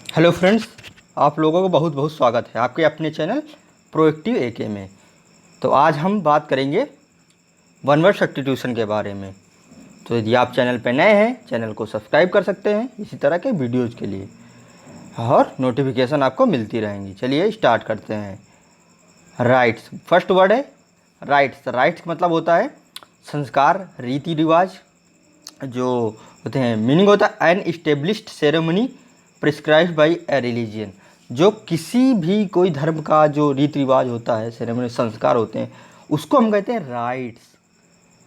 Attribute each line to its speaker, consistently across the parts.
Speaker 1: Hello friends, आप लोगों को बहुत बहुत स्वागत है आपके अपने चैनल प्रोएक्टिव एके में। तो आज हम बात करेंगे वन वर्ड सब्स्टिट्यूशन के बारे में। तो यदि आप चैनल पर नए हैं, चैनल को सब्सक्राइब कर सकते हैं इसी तरह के वीडियोज़ के लिए, और नोटिफिकेशन आपको मिलती रहेंगी। चलिए स्टार्ट करते हैं। राइट्स, फर्स्ट वर्ड है राइट्स। राइट्स का मतलब होता है संस्कार, रीति रिवाज जो होते हैं। मीनिंग होता है an established ceremony prescribed by a religion. जो किसी भी कोई धर्म का जो रीति रिवाज होता है, सेरेमनी, संस्कार होते हैं, उसको हम कहते हैं राइट्स।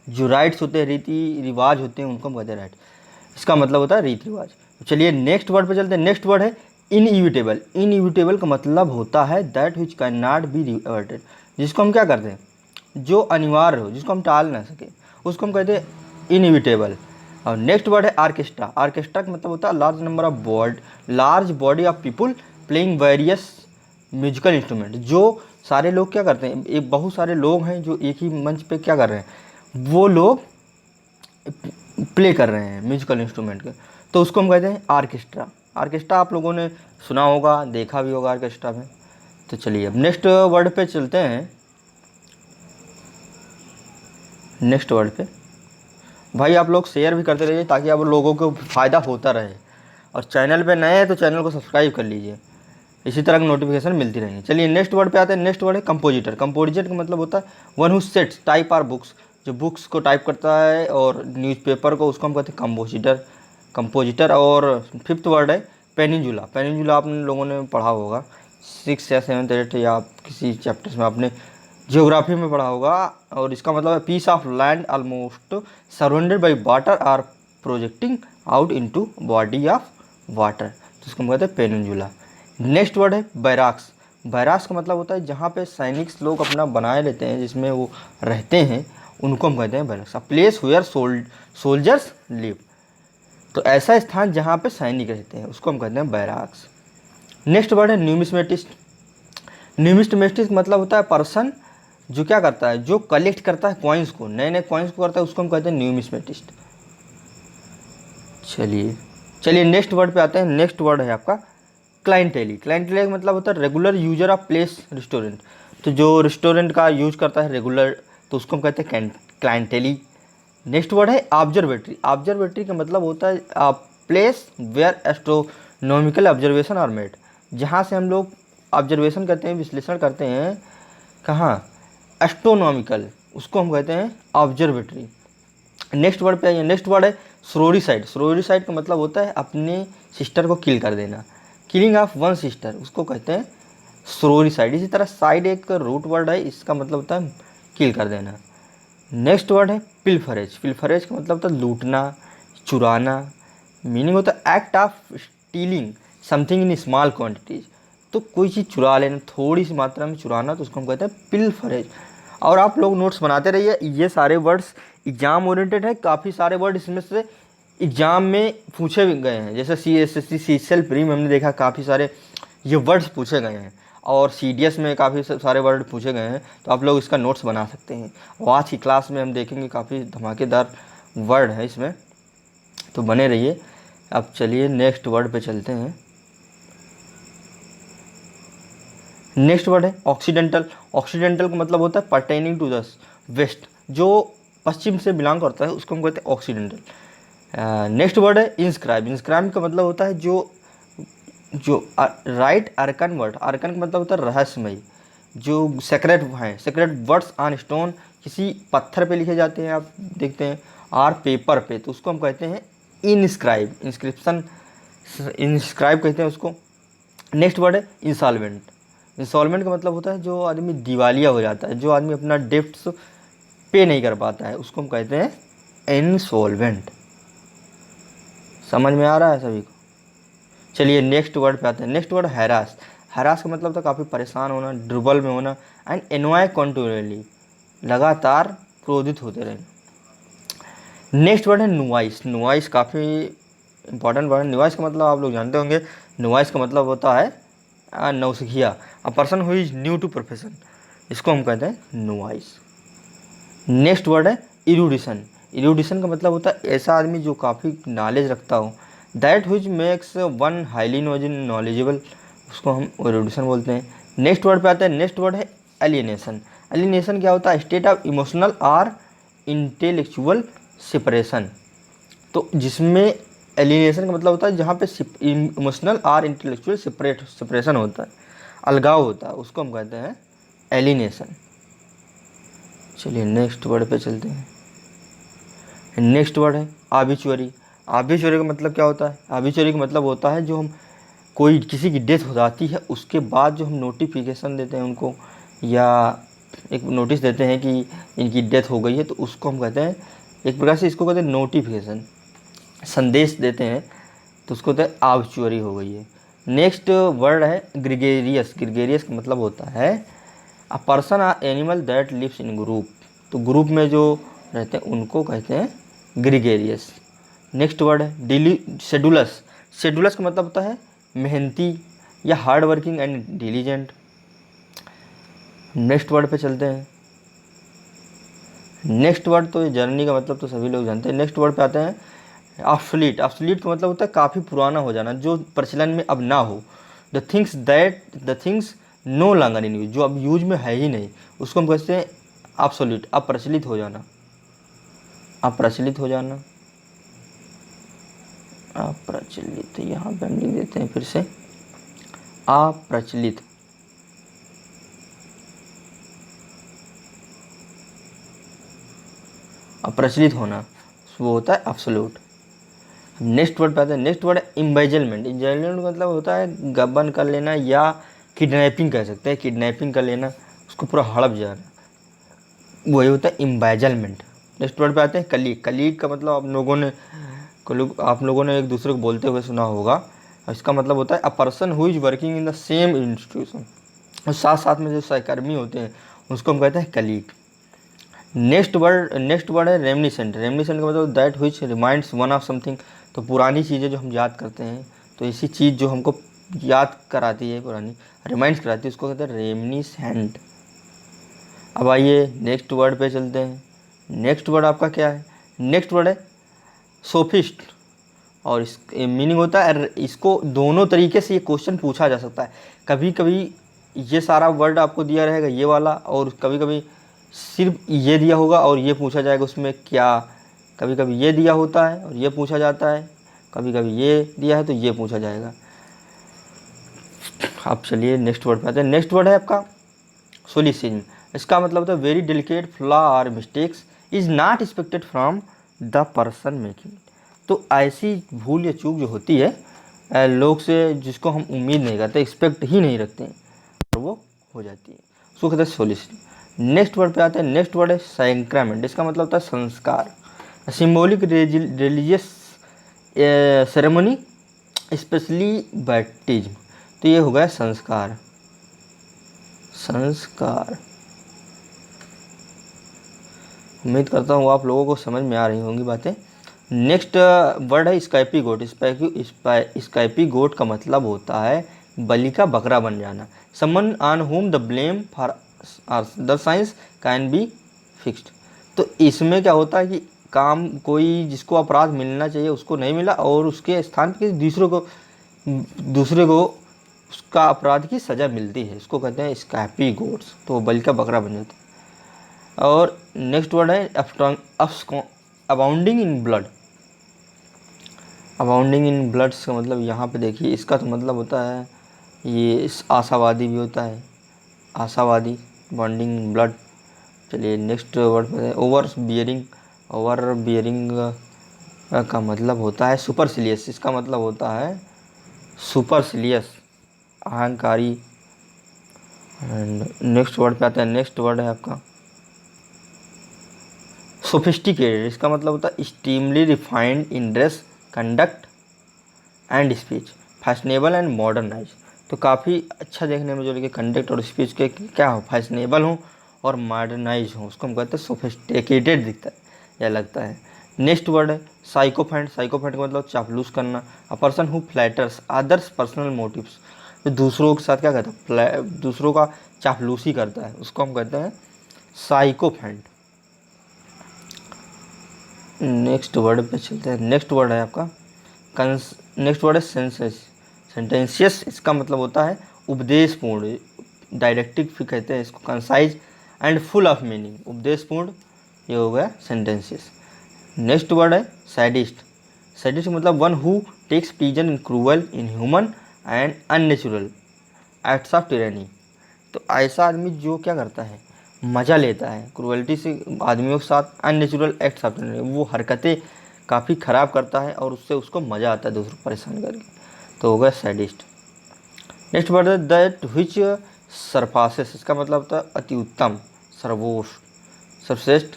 Speaker 1: जो राइट्स होते हैं, रीति रिवाज होते हैं, उनको हम कहते हैं राइट्स। इसका मतलब होता है रीति रिवाज। तो चलिए नेक्स्ट वर्ड पे चलते हैं। नेक्स्ट वर्ड है इनइविटेबल। इनइविटेबल का मतलब होता है that which can not be reverted. जिसको हम क्या करते हैं, जो अनिवार्य हो, जिसको हम टाल ना सके, उसको हम कहते हैं इनइविटेबल। और नेक्स्ट वर्ड है आर्केस्ट्रा। आर्केस्ट्रा का मतलब होता है large body of people playing various musical instrument. जो सारे लोग क्या करते हैं, एक बहुत सारे लोग हैं जो एक ही मंच पे क्या कर रहे हैं, वो लोग प्ले कर रहे हैं म्यूजिकल इंस्ट्रूमेंट के, तो उसको हम कहते हैं आर्केस्ट्रा। आर्केस्ट्रा आप लोगों ने सुना होगा, देखा भी होगा आर्केस्ट्रा में। तो चलिए अब नेक्स्ट वर्ड पे चलते हैं। नेक्स्ट वर्ड पे भाई आप लोग शेयर भी करते रहिए ताकि आप लोगों को फ़ायदा होता रहे, और चैनल पे नए हैं तो चैनल को सब्सक्राइब कर लीजिए, इसी तरह की नोटिफिकेशन मिलती रहेंगी। चलिए नेक्स्ट वर्ड पे आते हैं। नेक्स्ट वर्ड है कंपोजिटर। कंपोजिटर का मतलब होता है one who sets type or books. जो बुक्स को टाइप करता है और न्यूज़पेपर को, उसको हम कहते हैं कंपोजिटर। और फिफ्थ वर्ड है पेनिनजुला। पेनिनजुला आप लोगों ने पढ़ा होगा 6 या 7 8 या किसी चैप्टर्स में आपने जियोग्राफी में पढ़ा होगा। और इसका मतलब है piece of land almost surrounded by water or projecting out into body of water, तो इसको हम कहते हैं पेनिनजुला। नेक्स्ट वर्ड है बैराक्स। बैराक्स का मतलब होता है जहाँ पे सैनिक लोग अपना बनाए लेते हैं, जिसमें वो रहते हैं, उनको हम कहते हैं barracks. A place where soldiers live. तो ऐसा स्थान जहाँ पे सैनिक रहते हैं, उसको हम कहते हैं बैराक्स। नेक्स्ट वर्ड है न्यूमिस्मेटिस्ट। न्यूमिस्मेटिस्ट मतलब होता है पर्सन जो क्या करता है, जो कलेक्ट करता है कॉइन्स को, नए नए कॉइन्स को करता है, उसको हम कहते हैं न्यूमिस्मेटिस्ट। चलिए नेक्स्ट वर्ड पे आते हैं। नेक्स्ट वर्ड है आपका क्लाइंटेली। क्लाइंटेली का मतलब होता है regular user of place restaurant. तो जो रेस्टोरेंट का यूज करता है रेगुलर, तो उसको हम कहते हैं क्लाइंटेली। नेक्स्ट वर्ड है ऑब्जर्वेटरी। ऑब्जर्वेटरी का मतलब होता है place where astronomical observation are made. जहाँ से हम लोग ऑब्जर्वेशन करते हैं, विश्लेषण करते हैं, कहाँ, एस्ट्रोनॉमिकल, उसको हम कहते हैं ऑब्जर्वेटरी। नेक्स्ट वर्ड पे आइए। नेक्स्ट वर्ड है सोरोरिसाइड। सोरोरिसाइड का मतलब होता है अपने सिस्टर को किल कर देना। किलिंग ऑफ वन सिस्टर, उसको कहते हैं सोरोरिसाइड। इसी तरह साइड एक रूट वर्ड है, इसका मतलब होता है किल कर देना। नेक्स्ट वर्ड है पिलफरेज। पिलफरेज का मतलब होता है लूटना, चुराना। मीनिंग होता है act of stealing something in small quantities. तो कोई चीज़ चुरा लेना, थोड़ी सी मात्रा में चुराना, तो उसको हम कहते हैं पिलफरेज। और आप लोग नोट्स बनाते रहिए, ये सारे वर्ड्स एग्जाम ओरिएंटेड है। काफ़ी सारे वर्ड इसमें से एग्जाम में पूछे गए हैं, जैसे CSSC CCL प्री में हमने देखा काफ़ी सारे ये वर्ड्स पूछे गए हैं, और CDS में काफ़ी सारे वर्ड पूछे गए हैं। तो आप लोग इसका नोट्स बना सकते हैं। और आज की क्लास में हम देखेंगे काफ़ी धमाकेदार वर्ड है इसमें, तो बने रहिए। अब चलिए नेक्स्ट वर्ड पे चलते हैं। नेक्स्ट वर्ड है ऑक्सीडेंटल। ऑक्सीडेंटल का मतलब होता है पर्टेनिंग टू द वेस्ट। जो पश्चिम से बिलोंग करता है, उसको हम कहते हैं ऑक्सीडेंटल। नेक्स्ट वर्ड है इंस्क्राइब। इंस्क्राइब का मतलब होता है जो राइट अर्कन वर्ड। अर्कन का मतलब होता है रहस्यमय, जो सेक्रेट हैं, सेक्रेट वर्ड्स ऑन स्टोन, किसी पत्थर पे लिखे जाते हैं, आप देखते हैं, और पेपर पे, तो उसको हम कहते हैं इनस्क्राइब। इंस्क्रिप्शन, इंस्क्राइब कहते हैं उसको। नेक्स्ट वर्ड है इंसॉल्वेंट। इंसॉल्वेंट का मतलब होता है जो आदमी दिवालिया हो जाता है, जो आदमी अपना डेप्ट्स पे नहीं कर पाता है, उसको हम कहते हैं इंसॉल्वेंट। समझ में आ रहा है सभी को? चलिए नेक्स्ट वर्ड पे आते हैं। Next word harass. हैरास का मतलब था काफ़ी परेशान होना, ड्रबल में होना, एंड एनॉय कंटिन्यूअली, लगातार क्रोधित होते रहना। नेक्स्ट वर्ड है नुआइस। नुआइस काफ़ी इंपॉर्टेंट वर्ड है। नुआइस का मतलब आप लोग जानते होंगे। नुआइस का मतलब होता है नौसिखिया, a person who is new to profession, इसको हम कहते हैं नुआइस। नेक्स्ट वर्ड है इरूडिशन। इरूडिशन का मतलब होता है ऐसा आदमी जो काफ़ी नॉलेज रखता हो, that which makes one highly knowledgeable, उसको हम एरुडिशन बोलते हैं। नेक्स्ट वर्ड पे आता है, नेक्स्ट वर्ड है एलिनेशन। एलिनेशन क्या होता है? स्टेट ऑफ इमोशनल और इंटेलेक्चुअल सेपरेशन। तो जिसमें एलिनेशन का मतलब होता है जहाँ पे इमोशनल और इंटेलेक्चुअल सेपरेशन होता है, अलगाव होता है, उसको हम कहते हैं एलिनेशन। चलिए नेक्स्ट वर्ड पे चलते हैं। नेक्स्ट वर्ड है आर्बिचुअरी। आर्बिचुअरी का मतलब क्या होता है? आर्बिचुअरी का मतलब होता है जो हम कोई किसी की डेथ हो जाती है उसके बाद जो हम नोटिफिकेशन देते हैं उनको, या एक नोटिस देते हैं कि इनकी डेथ हो गई है, तो उसको हम कहते हैं, एक प्रकार से इसको कहते हैं नोटिफिकेशन, संदेश देते हैं, तो उसको कहते हैं आर्बिचुअरी हो गई है। नेक्स्ट वर्ड है ग्रिगेरियस। ग्रिगेरियस का मतलब होता है a person or animal that lives in group. तो ग्रुप में जो रहते हैं उनको कहते हैं ग्रिगेरियस। नेक्स्ट वर्ड है शेड्यूलस। शेड्यूलस का मतलब होता है मेहनती या hard working and diligent. Next word पे चलते हैं। नेक्स्ट वर्ड तो जर्नी का मतलब तो सभी लोग जानते हैं। नेक्स्ट वर्ड पे आते हैं ऑब्सोलीट। ऑब्सोलीट का मतलब होता है काफ़ी पुराना हो जाना, जो प्रचलन में अब ना हो। The things no longer in use, जो अब यूज में है ही नहीं, उसको हम कहते हैं ऑब्सोलीट, अप्रचलित हो जाना। अप्रचलित हो जाना, अप्रचलित, यहाँ पे हम लिख देते हैं फिर से अप्रचलित। अप्रचलित होना वो होता है एब्सोल्यूट। नेक्स्ट वर्ड पे आता है, नेक्स्ट वर्ड है इम्बेजलमेंट। इम्बेजलमेंट मतलब होता है गबन कर लेना या किडनैपिंग कह सकते हैं, किडनैपिंग कर लेना, उसको पूरा हड़प जाना, वही होता है इम्बेजलमेंट। नेक्स्ट वर्ड पे आते हैं कलीग। कलीग का मतलब आप लोगों ने एक दूसरे को बोलते हुए सुना होगा। इसका मतलब होता है a person who is working in the same institution, और साथ साथ में जो सहकर्मी होते हैं उसको हम कहते हैं कलीग। नेक्स्ट वर्ड है रेमनिसेंट। रेमनिसेंट का मतलब that which reminds one of something. तो पुरानी चीज़ें जो हम याद करते हैं, तो इसी चीज़ जो हमको याद कराती है, पुरानी रिमाइंड्स कराती है, उसको कहते हैं रेमनिसेंट। अब आइए नेक्स्ट वर्ड पे चलते हैं। नेक्स्ट वर्ड आपका क्या है? नेक्स्ट वर्ड है सोफिस्ट, और इस मीनिंग होता है, इसको दोनों तरीके से ये क्वेश्चन पूछा जा सकता है। कभी कभी ये सारा वर्ड आपको दिया रहेगा ये वाला, और कभी कभी सिर्फ ये दिया होगा और ये पूछा जाएगा उसमें क्या। कभी कभी ये दिया होता है और ये पूछा जाता है, कभी कभी ये दिया है तो ये पूछा जाएगा। अब चलिए नेक्स्ट वर्ड पे आते हैं। नेक्स्ट वर्ड है आपका सोलिसिज्म। इसका मतलब होता है वेरी डेलिकेट फ्लॉ और mistakes is not expected from the person making. तो ऐसी भूल या चूक जो होती है लोग से, जिसको हम उम्मीद नहीं करते, एक्सपेक्ट ही नहीं रखते हैं, और वो हो जाती है, उसको कहते हैं सोलिसिज्म। नेक्स्ट वर्ड पे आते हैं। नेक्स्ट वर्ड है सैंक्रामेंट। इसका मतलब होता है संस्कार, symbolic religious ceremony, specially baptism. तो ये हो गया संस्कार। संस्कार, उम्मीद करता हूँ आप लोगों को समझ में आ रही होंगी बातें। नेक्स्ट वर्ड है स्काइपी गोट। स्काइपी गोट का मतलब होता है बलि का बकरा बन जाना। Someone on whom the blame for the sins can be fixed. तो इसमें क्या होता है कि काम, कोई जिसको अपराध मिलना चाहिए उसको नहीं मिला, और उसके स्थान पर दूसरे को उसका अपराध की सज़ा मिलती है, इसको कहते हैं स्काइपी गोट्स। तो बलि का बकरा बन जाता है। और नेक्स्ट वर्ड है अबाउंडिंग इन ब्लड। अबाउंडिंग इन ब्लड का मतलब यहाँ पे देखिए, इसका तो मतलब होता है ये आशावादी भी होता है, आशावादी, बॉन्डिंग इन ब्लड। चलिए नेक्स्ट वर्ड पे ओवर बियरिंग। ओवर बियरिंग का मतलब होता है सुपरसिलियस। इसका मतलब होता है सुपरसिलियस, अहंकारी। एंड नेक्स्ट वर्ड पे आता है। नेक्स्ट वर्ड है आपका सोफिस्टिकेटेड। इसका मतलब होता है extremely refined in dress, conduct and speech, fashionable and modernise. तो काफ़ी अच्छा देखने में जो लगे, कंडक्ट और स्पीच के क्या हो, फैशनेबल हो और मॉडर्नाइज हो, उसको हम कहते हैं सोफिस्टिकेटेड दिखता है या लगता है। नेक्स्ट वर्ड है साइकोफेंट। साइकोफेंट का मतलब चापलूस करना, a person who flatters others personal motives. तो दूसरों के साथ क्या कहता है, दूसरों का चापलूसी करता है, उसको हम कहते हैं साइकोफेंट। नेक्स्ट वर्ड पे चलते हैं। नेक्स्ट वर्ड है आपका नेक्स्ट वर्ड है सेंटेंशियस, इसका मतलब होता है उपदेशपूर्ण, डायरेक्टिक फिर कहते हैं इसको, concise and full of meaning, उपदेशपूर्ण, ये हो गया सेंटेंशियस। नेक्स्ट वर्ड है सैडिस्ट, सैडिस्ट मतलब one who takes pleasure in cruel, inhuman and unnatural acts of tyranny. तो ऐसा आदमी जो क्या करता है, मज़ा लेता है क्रूअल्टी से आदमियों के साथ, अननेचुरल एक्ट्स ऑफ टिरेनी, वो हरकतें काफ़ी ख़राब करता है और उससे उसको मज़ा आता है दूसरों को परेशान करके, तो हो गया सैडिस्ट। नेक्स्ट वर्ड है दैट विच सरपासेस, इसका मतलब होता है अति उत्तम, सर्वोच्च, सर्वश्रेष्ठ,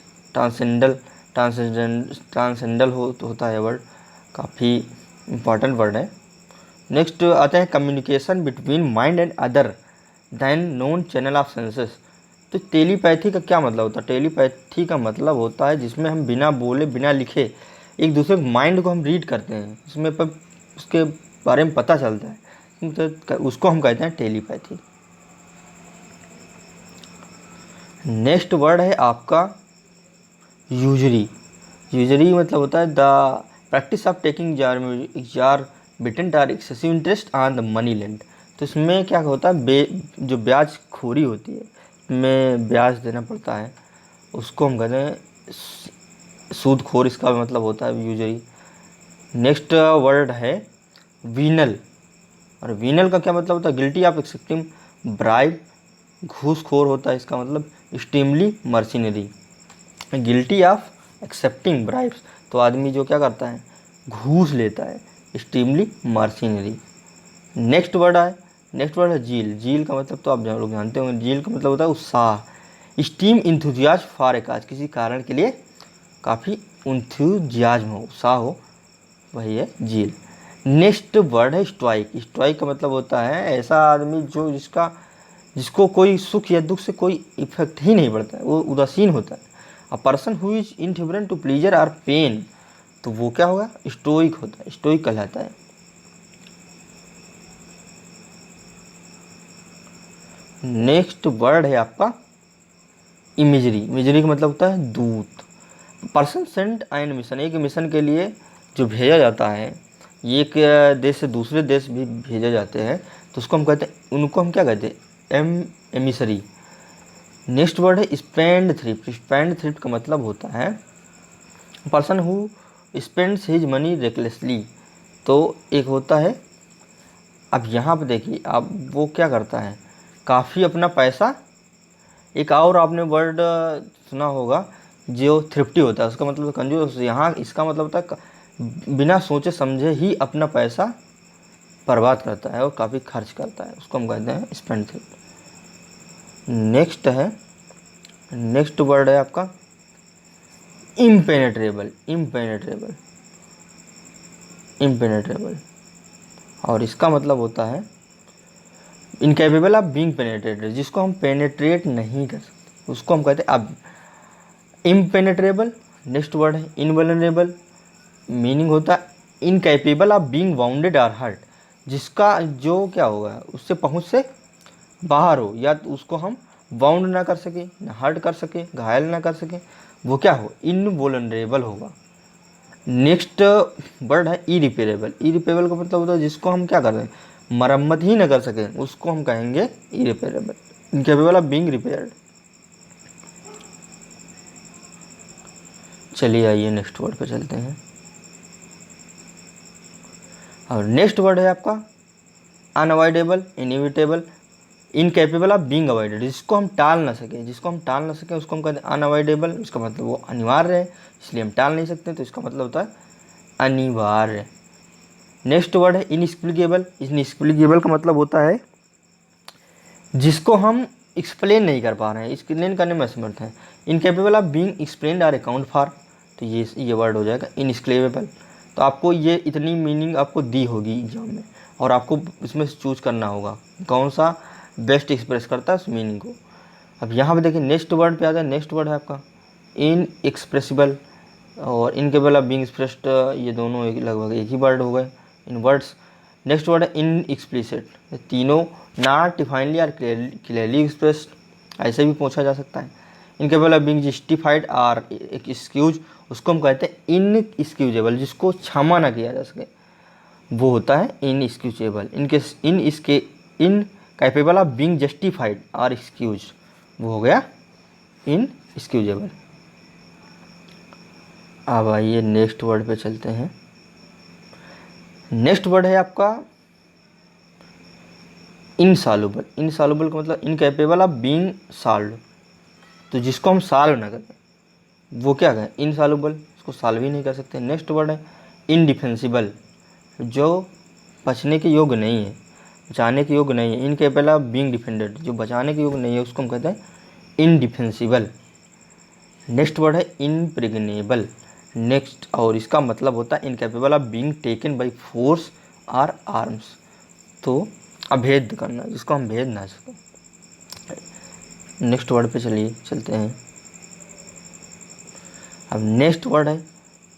Speaker 1: ट्रांसेंडल होता है वर्ड, काफ़ी इंपॉर्टेंट वर्ड है। नेक्स्ट आते हैं communication between mind and other than known channel of senses. तो टेलीपैथी का क्या मतलब होता है, टेलीपैथी का मतलब होता है जिसमें हम बिना बोले बिना लिखे एक दूसरे माइंड को हम रीड करते हैं, इसमें पर उसके बारे में पता चलता है, तो उसको हम कहते हैं टेलीपैथी। नेक्स्ट वर्ड है आपका यूजरी, यूजरी मतलब होता है the practice of taking exorbitant or excessive interest on the money lend. तो इसमें क्या होता है, जो ब्याज खोरी होती है, इसमें ब्याज देना पड़ता है, उसको हम कहते हैं सूदखोर, इसका मतलब होता है यूजरी। नेक्स्ट वर्ड है वीनल, और वीनल का क्या मतलब होता है, गिल्टी ऑफ एक्सेप्टिंग ब्राइब, घूसखोर होता है इसका मतलब, extremely mercenary, guilty of accepting bribes, तो आदमी जो क्या करता है घूस लेता है, एक्सट्रीमली मर्सिनरी। नेक्स्ट वर्ड है जील, जील का मतलब तो आप लोग जानते होंगे, जील का मतलब होता है उत्साह, स्टीम इंथुजियाज फॉर ए काज, किसी कारण के लिए काफ़ी इंथुजियाज्म हो, उत्साह हो, वही है जील। नेक्स्ट वर्ड है स्टोइक, स्टोइक का मतलब होता है ऐसा आदमी जो जिसको कोई सुख या दुख से कोई इफेक्ट ही नहीं पड़ता है, वो उदासीन होता है। A person who is indifferent to pleasure और पेन, तो वो क्या होगा, स्टोइक होता है, स्टोइक कहलाता है। नेक्स्ट वर्ड है आपका इमेजरी, इमेजरी का मतलब होता है दूत। पर्सन सेंट एंड मिशन, एक मिशन के लिए जो भेजा जाता है, एक देश से दूसरे देश भी भेजे जाते हैं, तो उसको हम कहते हैं, उनको हम क्या कहते हैं, एमिसरी। नेक्स्ट वर्ड है स्पेंड थ्रिफ्ट, स्पेंड थ्रिफ्ट का मतलब होता है person who spends his money recklessly. तो एक होता है, अब यहाँ पर देखिए, अब वो क्या करता है, काफ़ी अपना पैसा, एक और आपने वर्ड सुना होगा जो थ्रिफ्टी होता है, उसका मतलब कंजूस, यहाँ इसका मतलब होता है बिना सोचे समझे ही अपना पैसा बर्बाद करता है और काफ़ी खर्च करता है, उसको हम कहते हैं स्पेंड थ्रिफ्ट। नेक्स्ट वर्ड है आपका इम्पेनेट्रेबल, इम्पेनेट्रेबल, इम्पेनेट्रेबल, और इसका मतलब होता है इनकेपेबल ऑफ बीइंग पेनेट्रेटेड, जिसको हम पेनेट्रेट नहीं कर सकते, उसको हम कहते हैं अब इम्पेनेट्रेबल। नेक्स्ट वर्ड है इनवल्नरेबल, मीनिंग होता है इनकेपेबल ऑफ बीइंग वाउंडेड और हर्ट, जिसका जो क्या होगा उससे पहुँच से बाहर हो, या तो उसको हम बाउंड ना कर सके, ना हर्ट कर सके, घायल ना कर सके, वो क्या हो, इनवल्नरेबल होगा। नेक्स्ट वर्ड है इरिपेरेबल, इरिपेरेबल का मतलब होता है जिसको हम क्या कर रहे हैं, मरम्मत ही न कर सकें, उसको हम कहेंगे irreparable, incapable of being repaired. चलिए आइए नेक्स्ट वर्ड पे चलते हैं, और नेक्स्ट वर्ड है आपका unavoidable, inevitable, incapable of being avoided, जिसको हम टाल ना सकें, जिसको हम टाल ना सकें उसको हम कहते हैं अनअवॉइडेबल, इसका मतलब वो अनिवार्य है इसलिए हम टाल नहीं सकते, तो इसका मतलब होता है अनिवार्य। नेक्स्ट वर्ड है इनएक्सप्लिकेबल, इनएक्सप्लिकेबल का मतलब होता है जिसको हम एक्सप्लेन नहीं कर पा रहे हैं, एक्सप्लेन करने में असमर्थ हैं। Incapable of being explained or account for, तो ये वर्ड हो जाएगा इनएक्सप्लेनेबल। तो आपको ये इतनी मीनिंग आपको दी होगी एग्जाम में, और आपको इसमें से चूज करना होगा कौन सा बेस्ट एक्सप्रेस करता है उस मीनिंग को। अब यहाँ पे देखिए नेक्स्ट वर्ड पे आता है, नेक्स्ट वर्ड है आपका इनएक्सप्रेसिबल और इनकेपेबल ऑफ बीइंग एक्सप्रेस्ड, ये दोनों लगभग एक ही वर्ड हो गए इन वर्ड्स। नेक्स्ट वर्ड है इनएक्सप्लिसिट, तीनों नॉट डिफाइनली और क्लियरली एक्सप्रेस्ड, ऐसे भी पूछा जा सकता है। इनकेपेबल ऑफ बीइंग जस्टिफाइड और एक्सक्यूज, उसको हम कहते हैं इनएक्सक्यूजेबल, जिसको क्षमा ना किया जा सके। वो होता है inexcusable. Incapable of being justified और एक्सक्यूज, वो हो गया इनएक्सक्यूजेबल। अब आइए नेक्स्ट वर्ड पे चलते हैं। नेक्स्ट वर्ड है आपका इनसॉल्युबल। इनसॉल्युबल का मतलब इनकैपेबल ऑफ बीइंग सॉल्व्ड, तो जिसको हम सॉल्व ना करें वो क्या कहें, इनसॉल्युबल, उसको सॉल्व ही नहीं कर सकते। नेक्स्ट वर्ड है इनडिफेंसिबल, जो बचने के योग्य नहीं है, बचाने के योग्य नहीं है। इनकेपेबल ऑफ बीइंग डिफेंडेड, जो बचाने के योग्य नहीं है उसको हम कहते हैं इनडिफेंसिबल। नेक्स्ट वर्ड है इनप्रेग्नेबल। नेक्स्ट, और इसका मतलब होता है incapable of being taken by force और आर्म्स, तो अभेद करना, जिसको हम भेद ना सकें। नेक्स्ट वर्ड पे चलते हैं। अब नेक्स्ट वर्ड है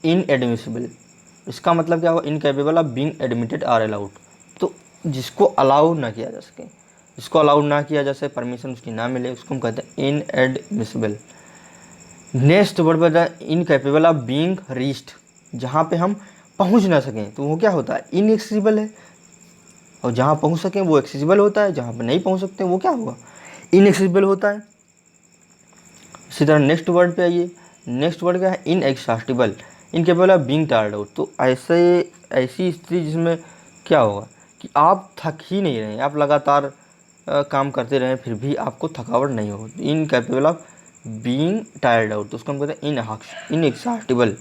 Speaker 1: इनएडमिसिबल। इसका मतलब क्या होगा, incapable of being admitted or allowed, तो जिसको अलाउ ना किया जा सके, जिसको अलाउ ना किया जा सके, परमिशन उसकी ना मिले, उसको हम कहते हैं इनएडमिसिबल। नेक्स्ट वर्ड पर है इनकेपेबल ऑफ बीइंग रीच्ड, जहाँ पे हम पहुँच ना सकें तो वो क्या होता है, इनएक्सेसिबल है। और जहाँ पहुँच सकें वो एक्सेसिबल होता है, जहाँ पर नहीं पहुँच सकते वो क्या होगा, इनएक्सेसिबल होता है। इसी तरह नेक्स्ट वर्ड पे आइए। नेक्स्ट वर्ड क्या है inexhaustible. Incapable of being tired out, तो ऐसी स्थिति जिसमें क्या होगा कि आप थक ही नहीं रहे, आप लगातार काम करते रहें फिर भी आपको थकावट नहीं हो, incapable of being tired out, तो उसको हम कहते हैं इनएग्जॉस्टिबल।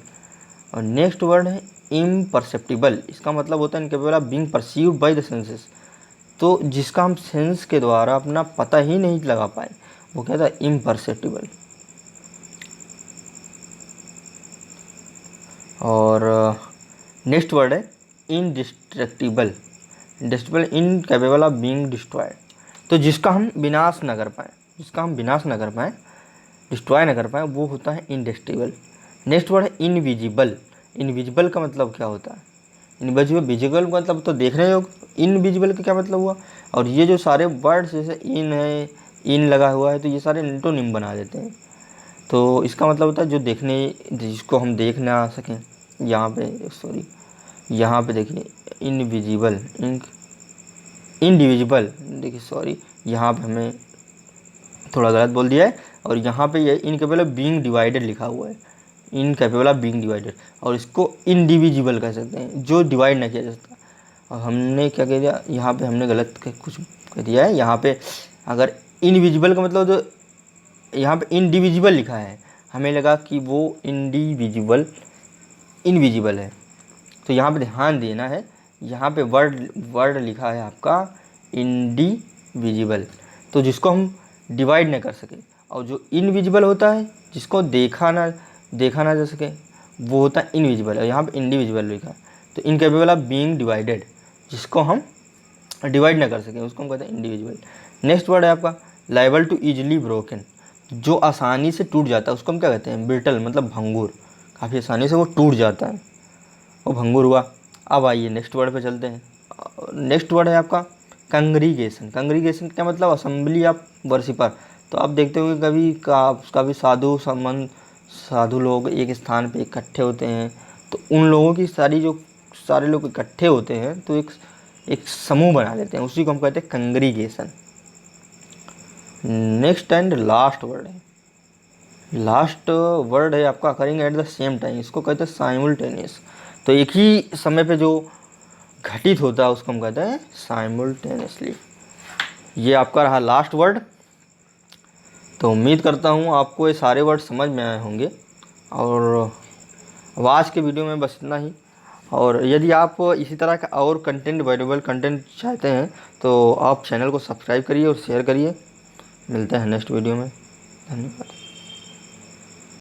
Speaker 1: और नेक्स्ट वर्ड है इम्परसेप्टिबल। इसका मतलब होता है incapable of being perceived by the senses, तो जिसका हम सेंस के द्वारा अपना पता ही नहीं लगा पाए वो कहता है इम्परसेप्टिबल। और नेक्स्ट वर्ड है indestructible. Destructible, incapable of being destroyed, तो जिसका हम विनाश न कर पाए, डिस्ट्रॉय न कर पाए वो होता है इनडिस्ट्रक्टिबल। नेक्स्ट वर्ड है इनविजिबल। इनविजिबल का मतलब क्या होता है, विजिबल का मतलब तो देखने योग्य, इनविजिबल का क्या मतलब हुआ। और ये जो सारे वर्ड्स जैसे इन है, इन लगा हुआ है, तो ये सारे एंटोनिम बना देते हैं, तो इसका मतलब होता है जो देखने, जिसको हम देख ना सकें। यहाँ पे देखिए इनविजिबल, इंडिविजिबल, देखिए यहाँ पे हमें थोड़ा गलत बोल दिया है, और यहाँ पे ये इनकेपेबल ऑफ बीइंग डिवाइडेड लिखा हुआ है, इनकेपेबल ऑफ बीइंग डिवाइडेड, और इसको इंडिविजिबल कह सकते हैं, जो डिवाइड ना किया जा सकता। और हमने क्या कह दिया, यहाँ पे हमने गलत कुछ कह दिया है। यहाँ पे अगर इनविजिबल का मतलब तो यहाँ पे इंडिविजिबल लिखा है, हमें लगा कि वो इनविजिबल है, तो यहाँ पे ध्यान देना है, यहाँ पे वर्ड लिखा है आपका इंडिविजिबल, तो जिसको हम डिवाइड ना कर सके। और जो इनविजिबल होता है, जिसको देखा ना जा सके, वो होता है इनविजिबल, और यहाँ पे इंडिविजिबल लिखा है, तो इनकेपेबल ऑफ बीइंग डिवाइडेड, जिसको हम डिवाइड ना कर सकें उसको हम कहते हैं इंडिविजिबल। नेक्स्ट वर्ड है आपका लायबल टू ईजिली ब्रोकन, जो आसानी से टूट जाता है उसको हम क्या कहते हैं, ब्रिटल, मतलब भंगुर, काफ़ी आसानी से वो टूट जाता है, वो भंगुर हुआ। अब आइए नेक्स्ट वर्ड पे चलते हैं। नेक्स्ट वर्ड है आपका कंग्रीगेशन। कंग्रीगेशन क्या मतलब, असेंबली ऑफ वर्शिपर, तो आप देखते हो कभी साधु लोग एक स्थान पे इकट्ठे होते हैं, तो उन लोगों की सारे लोग इकट्ठे होते हैं तो एक समूह बना लेते हैं, उसी को हम कहते हैं कंग्रीगेशन। नेक्स्ट एंड लास्ट वर्ड है आपका occurring at the same time, इसको कहते हैं साइमल्टेनियस, तो एक ही समय पे जो घटित होता है उसको हम कहते हैं साइमल्टेनियसली। ये आपका रहा लास्ट वर्ड। तो उम्मीद करता हूँ आपको ये सारे वर्ड समझ में आए होंगे, और आज के वीडियो में बस इतना ही। और यदि आप इसी तरह का और वैल्यूएबल कंटेंट चाहते हैं तो आप चैनल को सब्सक्राइब करिए और शेयर करिए। मिलते हैं नेक्स्ट वीडियो में, धन्यवाद।